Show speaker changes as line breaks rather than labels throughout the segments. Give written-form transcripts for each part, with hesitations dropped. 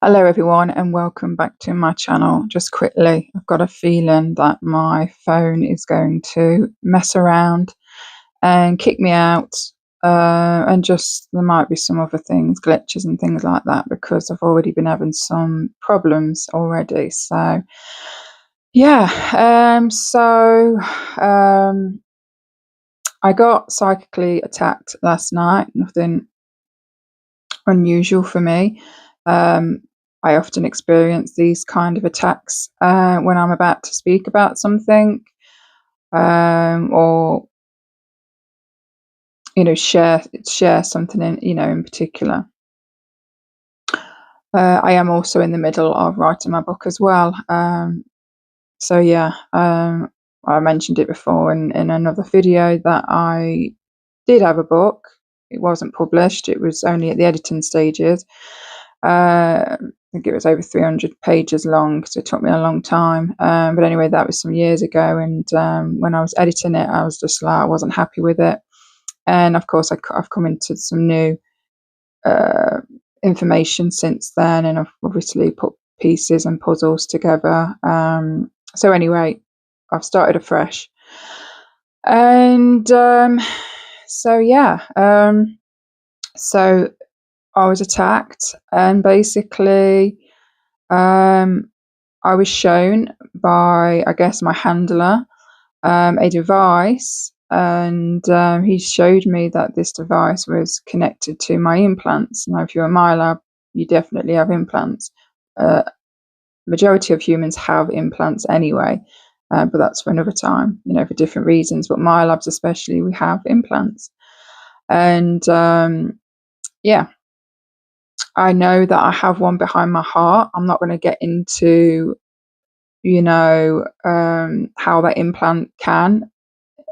Hello everyone and welcome back to my channel. Just quickly, I've got a feeling that my phone is going to mess around and kick me out, and just there might be some other things, glitches and things like that, because I've already been having some problems already. So yeah, I got psychically attacked last night. Nothing unusual for me. Um, I often experience these kind of attacks when I'm about to speak about something, or share something in particular. I am also in the middle of writing my book as well. So yeah, I mentioned it before in another video that I did have a book. It wasn't published. It was only at the editing stages. I think it was over 300 pages long, so it took me a long time. But anyway, that was some years ago, and when I was editing it, I was just like, I wasn't happy with it. And of course, I've come into some new uh, information since then, and I've obviously put pieces and puzzles together. So anyway, I've started afresh, and so yeah, so I was attacked, and basically, um, I was shown by, I guess, my handler, a device, and he showed me that this device was connected to my implants. Now, if you're a MyLab, you definitely have implants. Uh, Majority of humans have implants anyway, but that's for another time, for different reasons. But MyLabs especially, we have implants. And yeah, I know that I have one behind my heart. I'm not going to get into, how that implant can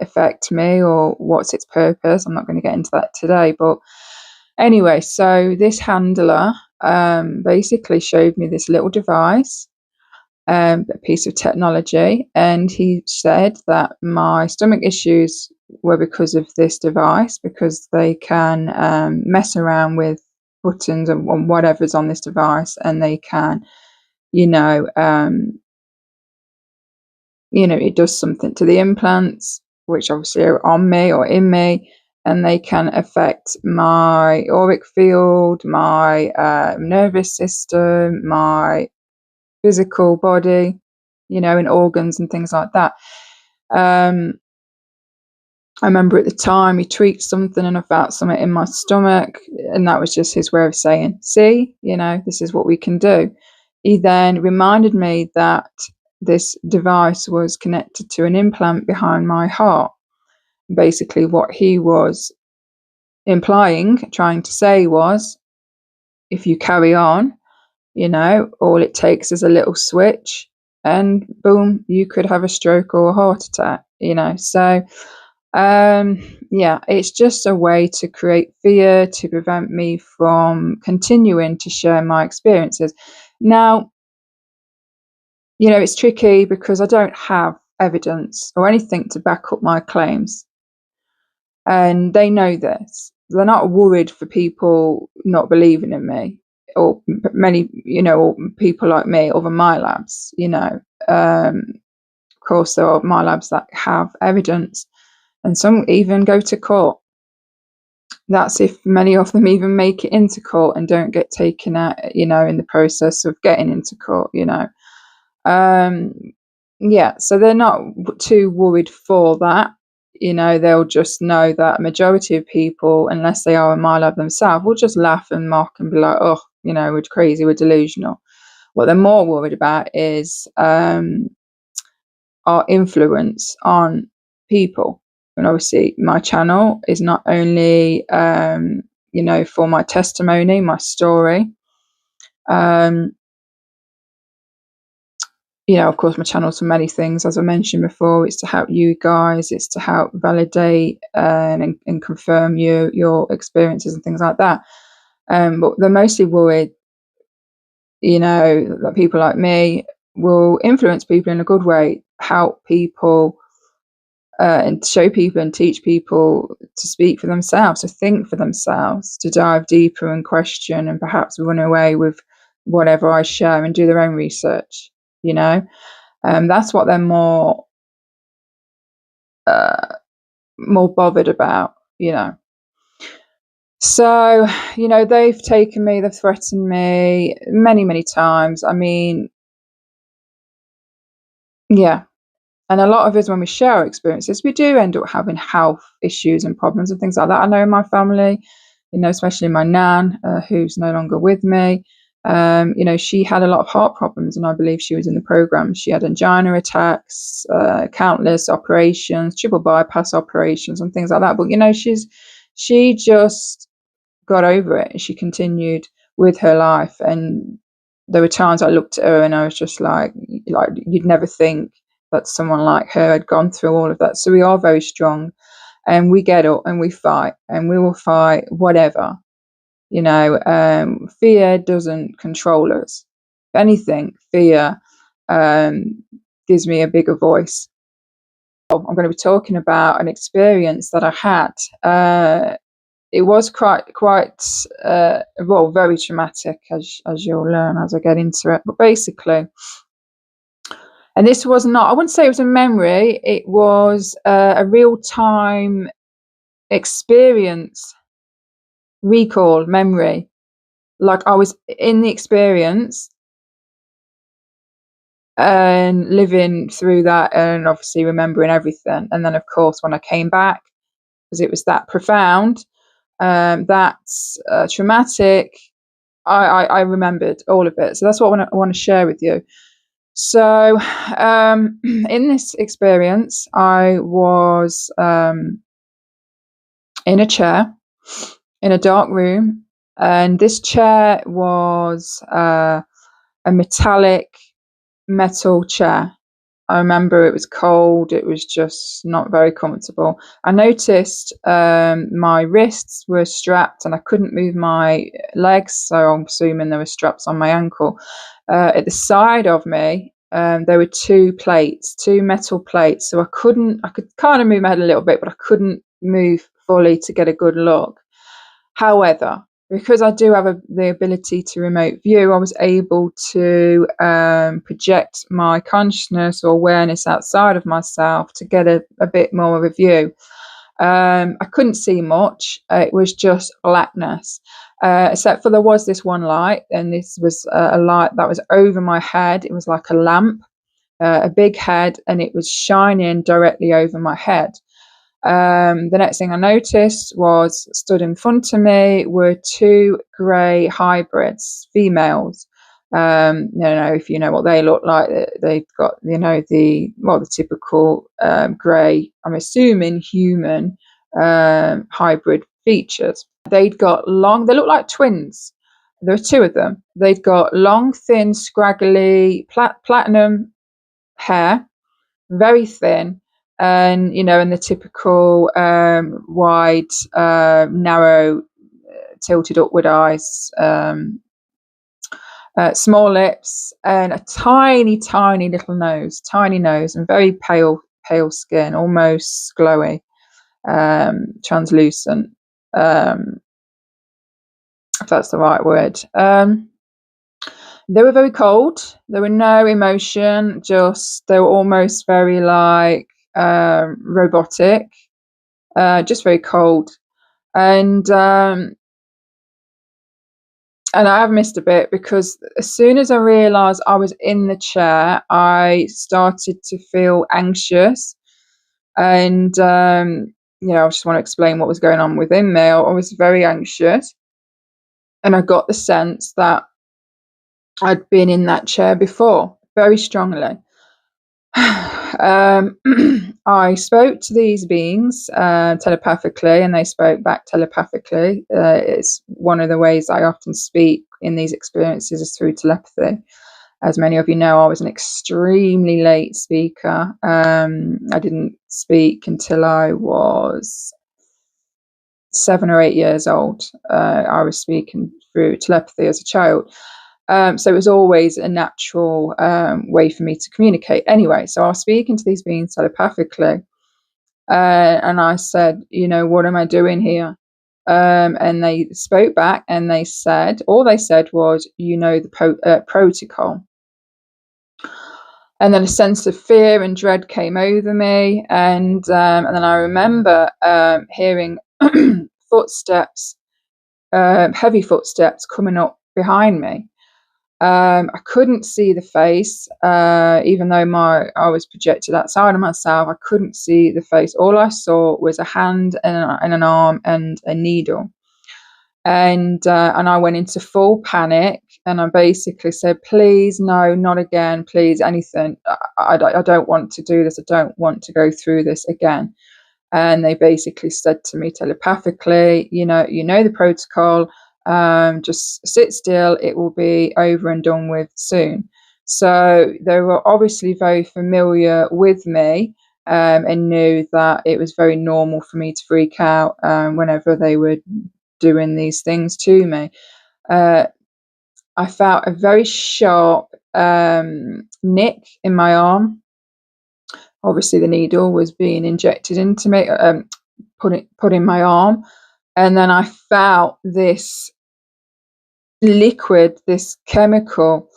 affect me or what's its purpose. I'm not going to get into that today. But anyway, so this handler basically showed me this little device, a piece of technology, and he said that my stomach issues were because of this device, because they can mess around with buttons and whatever's on this device, and they can, you know, um, it does something to the implants, which obviously are on me or in me, and they can affect my auric field, my nervous system, my physical body, and organs and things like that. I remember at the time he tweaked something and I felt something in my stomach, and that was just his way of saying, see, this is what we can do. He then reminded me that this device was connected to an implant behind my heart. Basically, what he was implying, trying to say was, if you carry on, all it takes is a little switch and boom, you could have a stroke or a heart attack, So, yeah, it's just a way to create fear to prevent me from continuing to share my experiences. Now, it's tricky because I don't have evidence or anything to back up my claims. And they know this. They're not worried for people not believing in me, or many, or people like me, other MyLabs, Of course, there are MyLabs that have evidence, and some even go to court. That's if many of them even make it into court and don't get taken out, in the process of getting into court, Um, yeah, so they're not too worried for that. They'll just know that a majority of people, unless they are a MyLab themselves, will just laugh and mock and be like, oh, we're crazy, we're delusional. What they're more worried about is our influence on people. And obviously, my channel is not only, for my testimony, my story. Of course, my channel's for many things, as I mentioned before. It's to help you guys. It's to help validate and confirm your experiences and things like that. But they're mostly worried, that people like me will influence people in a good way, help people, and show people and teach people to speak for themselves, to think for themselves, to dive deeper and question and perhaps run away with whatever I share and do their own research, you know. That's what they're more bothered about, you know. So, you know, they've taken me, they've threatened me many, many times. I mean, yeah. And a lot of us, when we share our experiences, we do end up having health issues and problems and things like that. I know in my family, you know, especially my nan, who's no longer with me, you know, she had a lot of heart problems, and I believe she was in the program. She had angina attacks, countless operations, triple bypass operations, and things like that. But you know, she just got over it, and she continued with her life. And there were times I looked at her and I was just like you'd never think that someone like her had gone through all of that. So we are very strong, and we get up and we fight, and we will fight whatever. You know, fear doesn't control us. If anything, fear gives me a bigger voice. I'm going to be talking about an experience that I had. It was quite well, very traumatic, as you'll learn as I get into it. But basically, and this was not, I wouldn't say it was a memory, it was a real time experience, recall, memory. Like I was in the experience and living through that, and obviously remembering everything. And then, of course, when I came back, because it was that profound, that's traumatic, I remembered all of it. So that's what I want to share with you. So in this experience, I was in a chair in a dark room, and this chair was a metallic metal chair. I remember it was cold. It was just not very comfortable. I noticed my wrists were strapped and I couldn't move my legs, so I'm assuming there were straps on my ankle. At the side of me, there were two metal plates. So I could kind of move my head a little bit, but I couldn't move fully to get a good look. However, because I do have the ability to remote view, I was able to project my consciousness or awareness outside of myself to get a bit more of a view. I couldn't see much. It was just blackness, except for there was this one light, and this was a light that was over my head. It was like a lamp, a big head, and it was shining directly over my head. The next thing I noticed was, stood in front of me were two grey hybrids, females. You know, if you know what they look like, they've got, you know, the typical grey, I'm assuming human hybrid features. They'd got long, they look like twins. There were two of them. They'd got long, thin, scraggly, platinum hair, very thin, and you know, and the typical wide, narrow, tilted upward eyes, small lips, and a tiny little nose, and very pale skin, almost glowy, translucent, if that's the right word. They were very cold. There were no emotion, just they were almost very like robotic, just very cold. And I have missed a bit, because as soon as I realised I was in the chair, I started to feel anxious. And you know, I just want to explain what was going on within me. I was very anxious, and I got the sense that I'd been in that chair before, very strongly. I spoke to these beings telepathically, and they spoke back telepathically. It's one of the ways I often speak in these experiences is through telepathy. As many of you know, I was an extremely late speaker. I didn't speak until I was 7 or 8 years old. I was speaking through telepathy as a child. So it was always a natural way for me to communicate. Anyway, so I was speaking to these beings telepathically, and I said, you know, what am I doing here? and they spoke back, and they said, all they said was, you know, the protocol. And then a sense of fear and dread came over me, and then I remember hearing footsteps, heavy footsteps coming up behind me. I couldn't see the face, even though I was projected outside of myself. I couldn't see the face. All I saw was a hand and an arm and a needle. And I went into full panic, and I basically said, please, no, not again, please, anything. I don't want to do this. I don't want to go through this again. And they basically said to me telepathically, you know the protocol, just sit still, it will be over and done with soon. So they were obviously very familiar with me, and knew that it was very normal for me to freak out whenever they were doing these things to me. I felt a very sharp nick in my arm. Obviously, the needle was being injected into me, put in my arm, and then I felt this liquid, this chemical,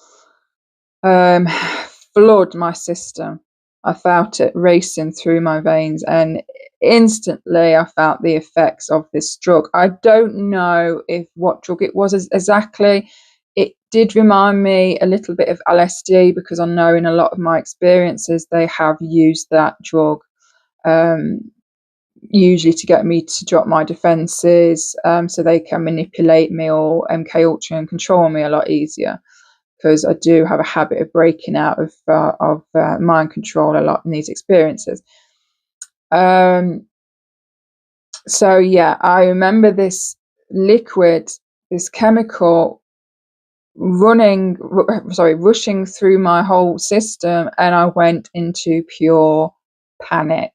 flood my system. I felt it racing through my veins, and instantly I felt the effects of this drug. I don't know what drug it was exactly. It did remind me a little bit of LSD, because I know in a lot of my experiences they have used that drug, usually to get me to drop my defences, so they can manipulate me or MK Ultra and control me a lot easier, because I do have a habit of breaking out of mind control a lot in these experiences. So yeah, I remember this liquid, this chemical rushing through my whole system, and I went into pure panic,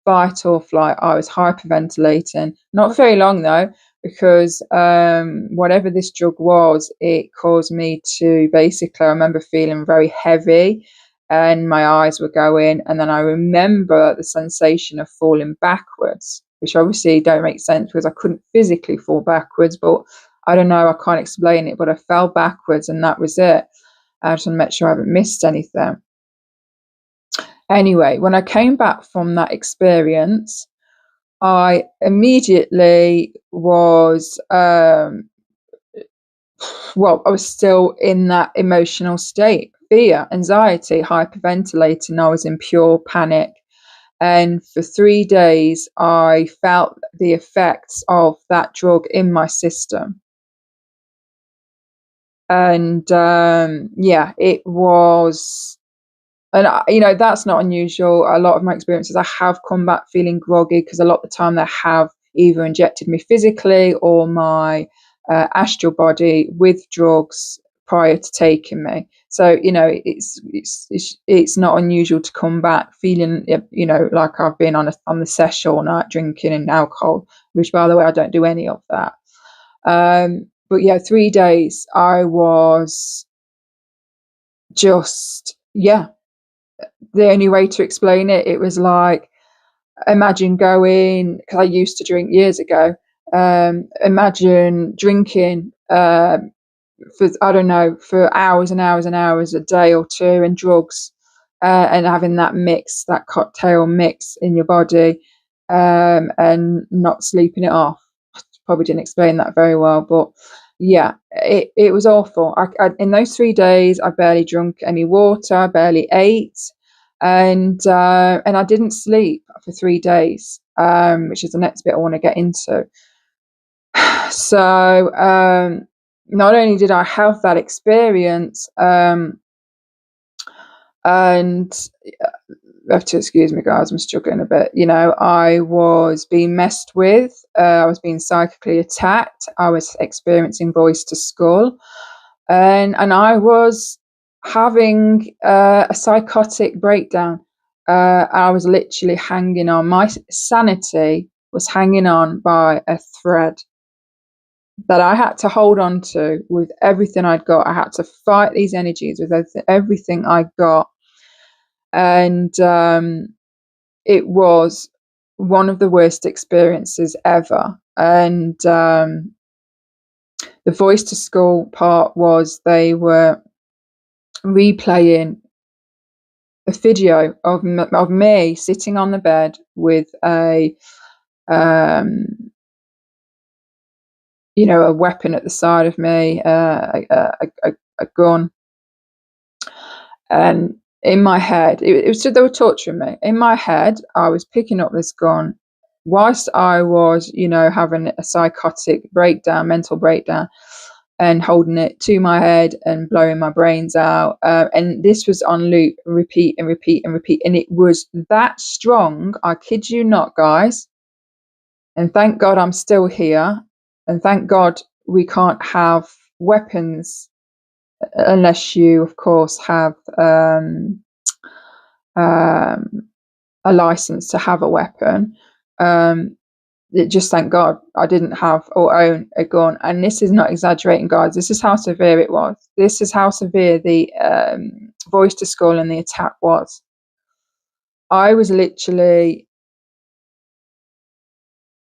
fight or flight. I was hyperventilating, not very long though, because whatever this drug was, it caused me to basically, I remember feeling very heavy, and my eyes were going, and then I remember the sensation of falling backwards, which obviously don't make sense because I couldn't physically fall backwards, but I don't know, I can't explain it, but I fell backwards, and that was it. I just want to make sure I haven't missed anything. Anyway, when I came back from that experience, I immediately was, I was still in that emotional state, fear, anxiety, hyperventilating. I was in pure panic. And for 3 days, I felt the effects of that drug in my system. And yeah, it was, and that's not unusual. A lot of my experiences, I have come back feeling groggy, because a lot of the time they have either injected me physically or my astral body with drugs prior to taking me. So it's not unusual to come back feeling like I've been on the sesh all night drinking and alcohol, which, by the way, I don't do any of that. But yeah, 3 days I was just, yeah, the only way to explain it, it was like, imagine going, because I used to drink years ago, imagine drinking for, I don't know, for hours and hours and hours, a day or two, and drugs, and having that mix, that cocktail mix in your body, and not sleeping it off. Probably didn't explain that very well, but yeah, it was awful. In those 3 days, I barely drank any water, I barely ate, and I didn't sleep for 3 days, which is the next bit I want to get into. So not only did I have that experience, and you have to excuse me, guys, I'm struggling a bit. I was being messed with. I was being psychically attacked. I was experiencing voice to skull, and I was having a psychotic breakdown. I was literally hanging on. My sanity was hanging on by a thread that I had to hold on to with everything I'd got. I had to fight these energies with everything I got. And it was one of the worst experiences ever. And the Voice to School part was they were replaying a video of me sitting on the bed with a a weapon at the side of me, a gun. And in my head, it was they were torturing me. In my head, I was picking up this gun whilst I was, having a psychotic breakdown, mental breakdown, and holding it to my head and blowing my brains out. And this was on loop, repeat and repeat and repeat. And it was that strong. I kid you not, guys. And thank God I'm still here. And thank God we can't have weapons unless you, of course, have a license to have a weapon. Just thank God I didn't have or own a gun. And this is not exaggerating, guys. This is how severe it was. This is how severe the Voice to School and the attack was. I was literally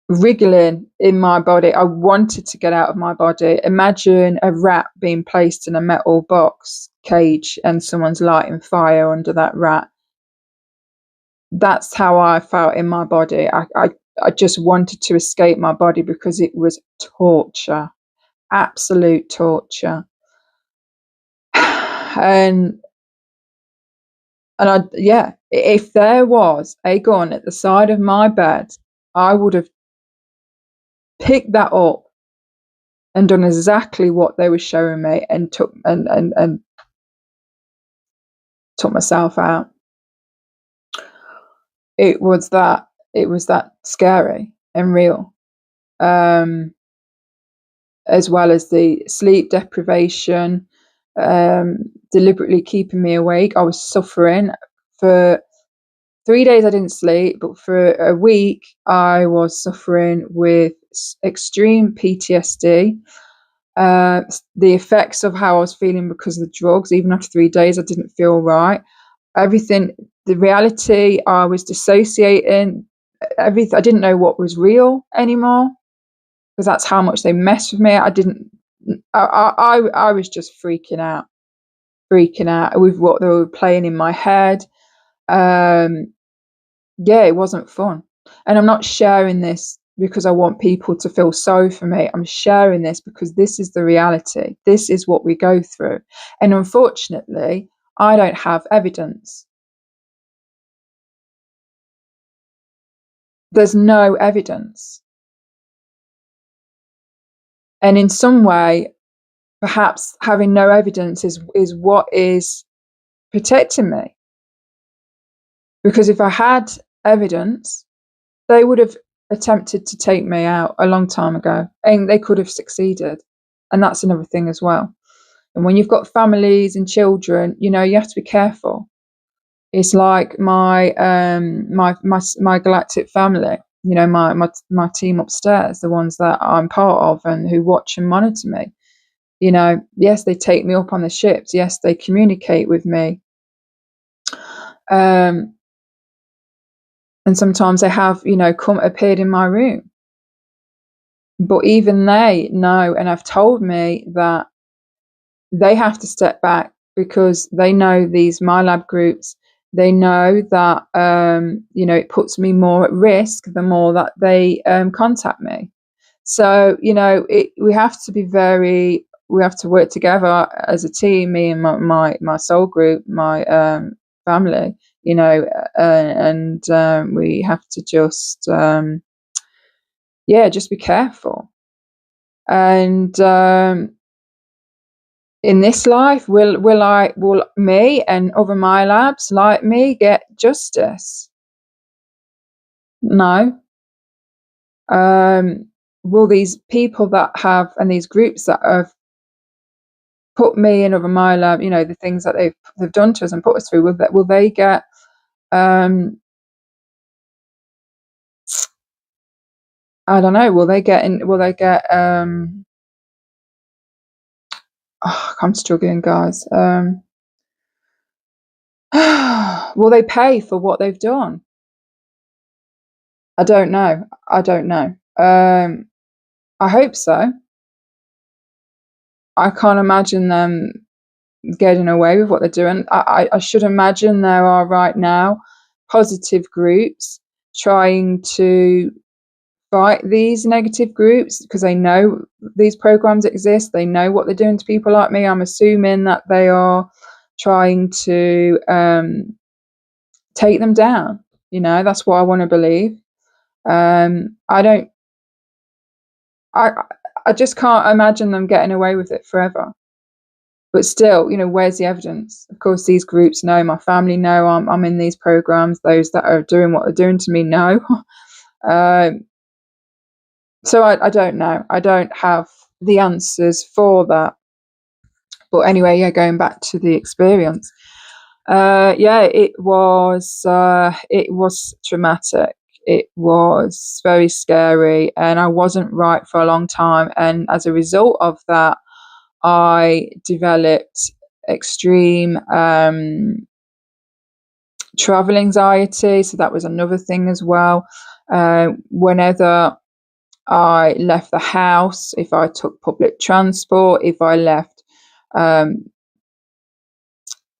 wriggling in my body. I wanted to get out of my body. Imagine a rat being placed in a metal box cage and someone's lighting fire under that rat. That's how I felt in my body. I just wanted to escape my body because it was torture, absolute torture. And if there was a gun at the side of my bed, I would have picked that up and done exactly what they were showing me and took myself out. It was that scary and real. As well as the sleep deprivation, deliberately keeping me awake. I was suffering for 3 days. I didn't sleep, but for a week I was suffering with extreme PTSD. The effects of how I was feeling because of the drugs. Even after 3 days, I didn't feel right. Everything, the reality, I was dissociating. Everything, I didn't know what was real anymore because that's how much they messed with me. I was just freaking out with what they were playing in my head. It wasn't fun. And I'm not sharing this because I want people to feel sorry for me. I'm sharing this because this is the reality. This is what we go through. And unfortunately, I don't have evidence. There's no evidence. And in some way, perhaps having no evidence is what is protecting me. Because if I had evidence, they would have attempted to take me out a long time ago, and they could have succeeded. And that's another thing as well. And when you've got families and children, you have to be careful. It's like my galactic family, my team upstairs, the ones that I'm part of and who watch and monitor me. Yes, they take me up on the ships. Yes, they communicate with me. And sometimes they have, appeared in my room. But even they know and have told me that they have to step back because they know these MyLab groups. They know that, it puts me more at risk the more that they contact me. So, we have to we have to work together as a team, me and my soul group, my family, and we have to just, just be careful. And in this life, will me and other MyLabs like me get justice? No. Will these people that have, and these groups that have put me and other MyLab, the things that they've done to us and put us through, will they get I don't know, will they get I'm struggling, guys. Will they pay for what they've done? I don't know. I hope so. I can't imagine them getting away with what they're doing. I should imagine there are right now positive groups trying to fight these negative groups because they know these programs exist. They know what they're doing to people like me. I'm assuming that they are trying to take them down. That's what I want to believe. I don't. I I just can't imagine them getting away with it forever. But still, where's the evidence? Of course, these groups know, my family know I'm in these programs. Those that are doing what they're doing to me know. So I don't know. I don't have the answers for that. But anyway, yeah, going back to the experience. Yeah, it was traumatic. It was very scary, and I wasn't right for a long time. And as a result of that, I developed extreme travel anxiety. So that was another thing as well. Whenever I left the house, if I took public transport, if I left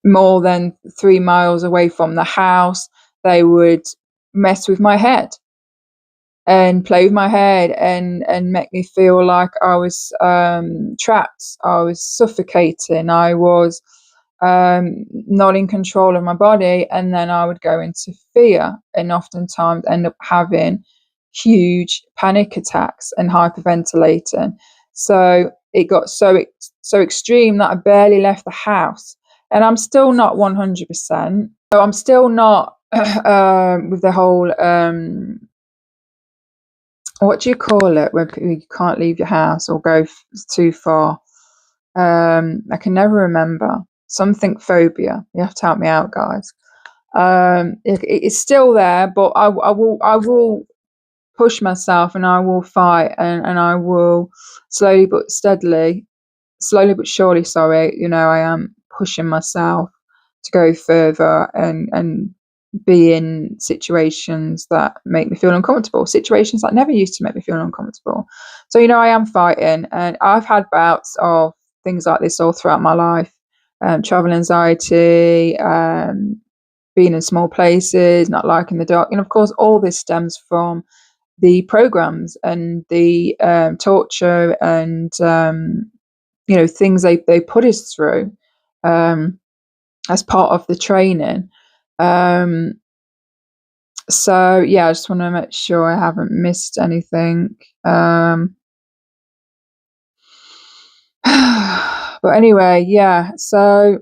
more than 3 miles away from the house, they would mess with my head and play with my head and make me feel like I was trapped. I was suffocating. I was not in control of my body, and then I would go into fear and oftentimes end up having huge panic attacks and hyperventilating. So it got so extreme that I barely left the house, and I'm still not 100%. So I'm still not with the whole what do you call it when you can't leave your house or go too far? I can never remember. Something phobia. You have to help me out, guys. It's still there, but I will push myself, and I will fight, and I will slowly but surely, sorry, I am pushing myself to go further and be in situations that make me feel uncomfortable, situations that never used to make me feel uncomfortable. So, I am fighting, and I've had bouts of things like this all throughout my life. Travel anxiety, being in small places, not liking the dark. And of course, all this stems from the programs and the torture and, things they put us through as part of the training. So, yeah, I just want to make sure I haven't missed anything. But anyway, yeah, so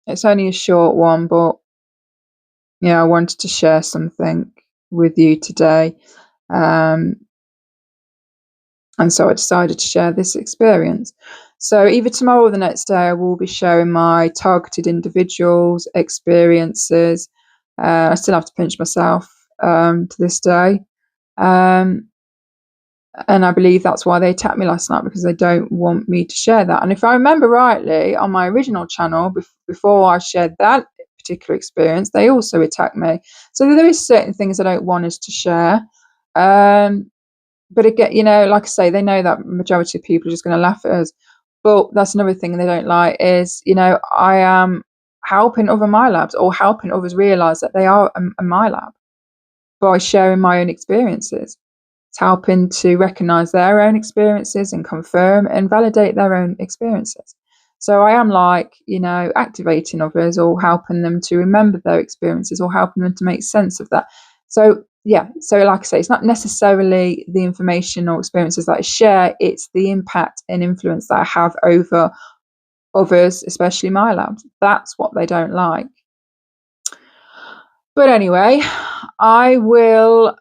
it's only a short one, but I wanted to share something with you today. And so I decided to share this experience. So either tomorrow or the next day, I will be sharing my targeted individuals experiences. I still have to pinch myself to this day. And I believe that's why they attacked me last night, because they don't want me to share that. And if I remember rightly, on my original channel, before I shared that particular experience, they also attacked me. So there is certain things I don't want us to share. But again, like I say, they know that majority of people are just going to laugh at us. But that's another thing they don't like is, I am helping other MyLabs, or helping others realise that they are a MyLab by sharing my own experiences. It's helping to recognise their own experiences and confirm and validate their own experiences. So I am activating others, or helping them to remember their experiences, or helping them to make sense of that. So yeah, so like I say, it's not necessarily the information or experiences that I share, it's the impact and influence that I have over others, especially MyLabs. That's what they don't like. But anyway, I will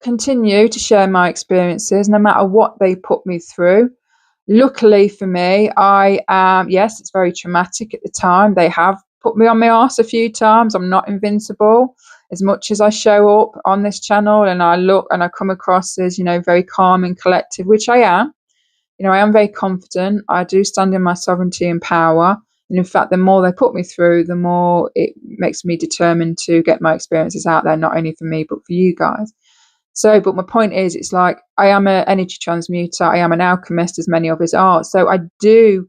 continue to share my experiences no matter what they put me through. Luckily for me, yes, it's very traumatic at the time. They have put me on my arse a few times. I'm not invincible. As much as I show up on this channel and I look and I come across as, very calm and collective, which I am. I am very confident. I do stand in my sovereignty and power. And in fact, the more they put me through, the more it makes me determined to get my experiences out there, not only for me, but for you guys. So, but my point is, it's like I am an energy transmuter, I am an alchemist, as many of us are. So I do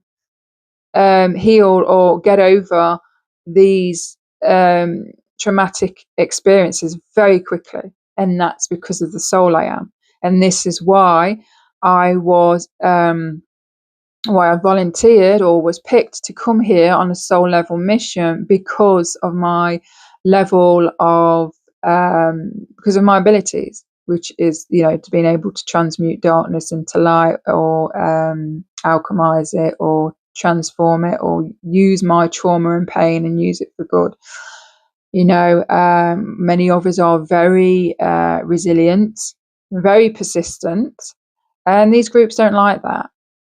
heal or get over these traumatic experiences very quickly, and that's because of the soul I am. And this is why I was why I volunteered or was picked to come here on a soul level mission, because of my level of because of my abilities, which is, you know, to being able to transmute darkness into light, or alchemize it, or transform it, or use my trauma and pain and use it for good. You know, many of us are very resilient, very persistent, and these groups don't like that.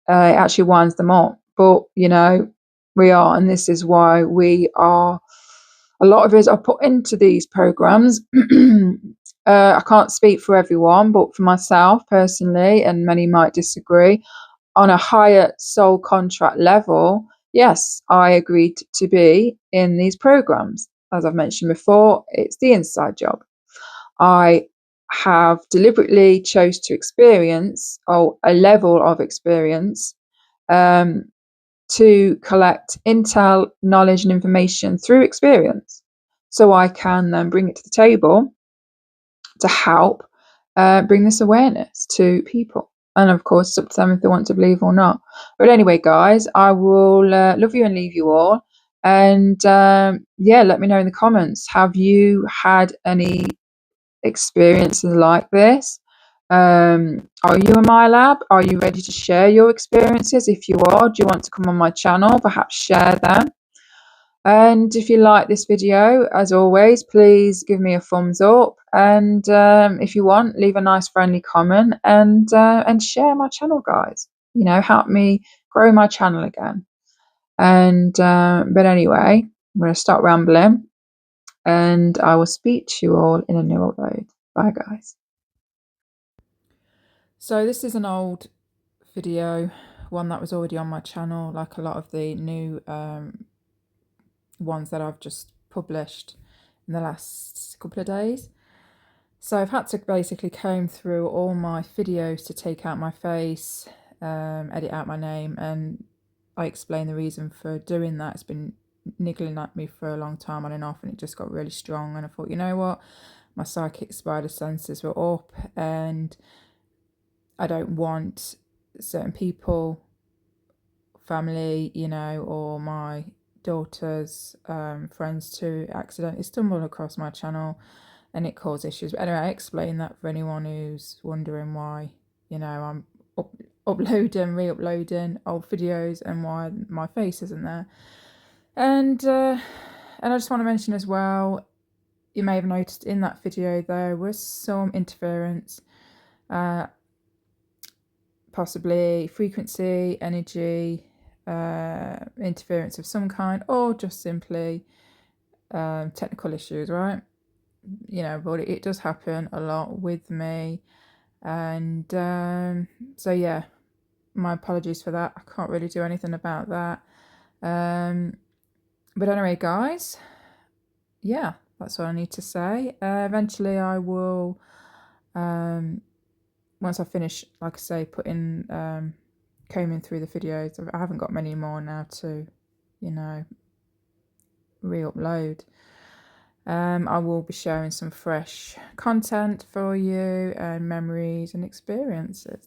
It actually winds them up. But, you know, we are, and this is why we are, a lot of us are put into these programs. I can't speak for everyone, but for myself personally, and many might disagree, on a higher soul contract level, yes, I agreed to be in these programs. As I've mentioned before, it's the inside job. I have deliberately chose to experience, or a level of experience, to collect intel, knowledge, and information through experience, so I can then bring it to the table to help bring this awareness to people. And of course, it's up to them if they want to believe or not. But anyway, guys, I will love you and leave you all. And yeah, let me know in the comments. Have you had any experiences like this? Are you a MyLab? Are you ready to share your experiences? If you are, do you want to come on my channel? Perhaps share them. And if you like this video, as always, please give me a thumbs up. And if you want, leave a nice friendly comment, and share my channel, guys. You know, help me grow my channel again. And but anyway, I'm going to stop rambling, and I will speak to you all in a new upload. Bye, guys. So this is an old video, one that was already on my channel, like a lot of the new ones that I've just published in the last couple of days. So I've had to basically comb through all my videos to take out my face, edit out my name, and I explain the reason for doing that. It's been niggling at me for a long time on and off, and it just got really strong, and I thought, you know what, my psychic spider senses were up, and I don't want certain people, family, you know, or my daughter's friends to accidentally stumble across my channel and it cause issues. But anyway, I explain that for anyone who's wondering why, you know, I'm uploading, re-uploading old videos, and why my face isn't there. And I just want to mention as well, you may have noticed in that video there was some interference, possibly frequency, energy, interference of some kind, or just simply technical issues, right? You know, but it does happen a lot with me. And so yeah, my apologies for that. I can't really do anything about that. But anyway, guys, yeah, that's all I need to say. Eventually I will, once I finish, like I say, putting combing through the videos, I haven't got many more now to, you know, re-upload. I will be sharing some fresh content for you, and memories and experiences.